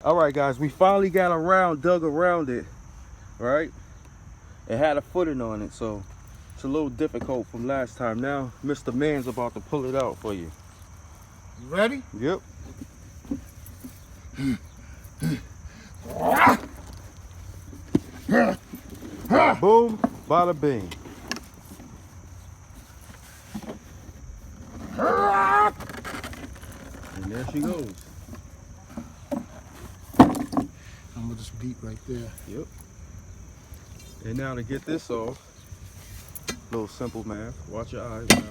All right, guys, we finally got dug around it, right? It had a footing on it, so it's a little difficult from last time. Now, Mr. Man's about to pull it out for you. You ready? Yep. Bada boom, bada bing. And there she goes. I'm gonna just beat right there. Yep. And now to get this off, little simple math. Watch your eyes now.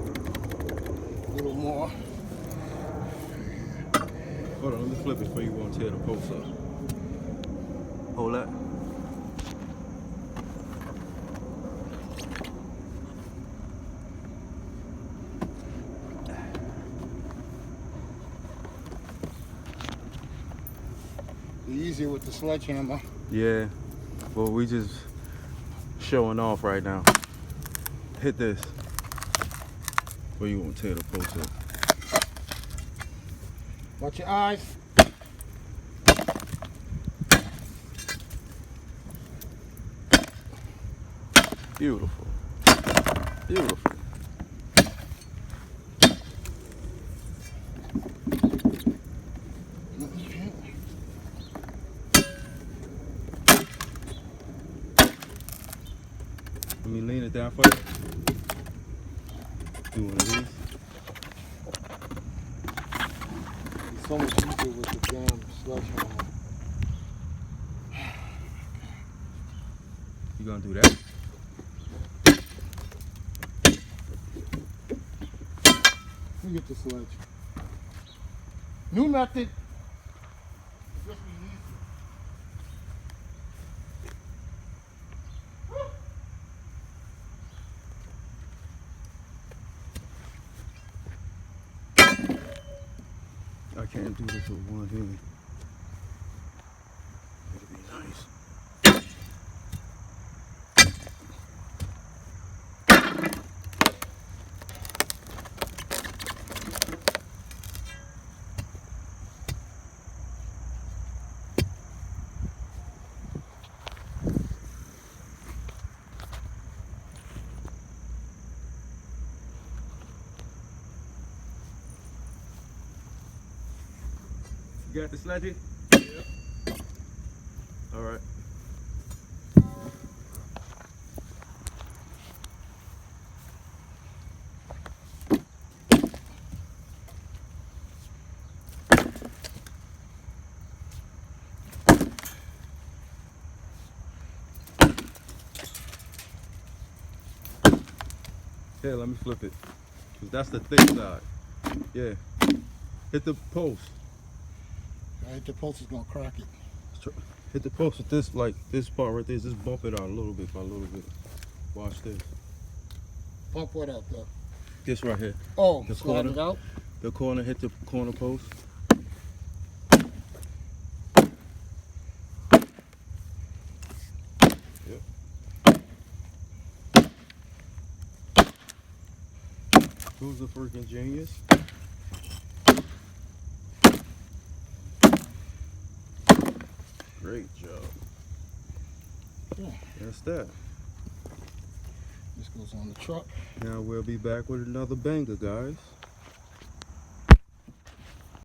A little more. Hold on, let me flip it before you want to tear the post up. Hold that. Easier with the sledgehammer. Yeah, well, we just showing off right now. Hit this. Where you want to tear the post up. Watch your eyes. Beautiful. Beautiful. Let me lean it down for you. Do one of these. It's so much easier with the damn sledgehammer. You gonna do that? Let me get the sledge. New method. Just be easy. I can't do this with one hand. It'll be nice. You got the sledging? Yep. All right. Here, let me flip it. 'Cause that's the thick side. Yeah. Hit the post. Right, the pulse is gonna crack it. Hit the post with this, like this part right there. Just bump it out a little bit by a little bit. Watch this. Pump what out though? This right here. Oh, The slide corner. it out. The corner, hit the corner post. Yep. Who's the freaking genius? Great job. Yeah. That's that. This goes on the truck. Now we'll be back with another banger, guys.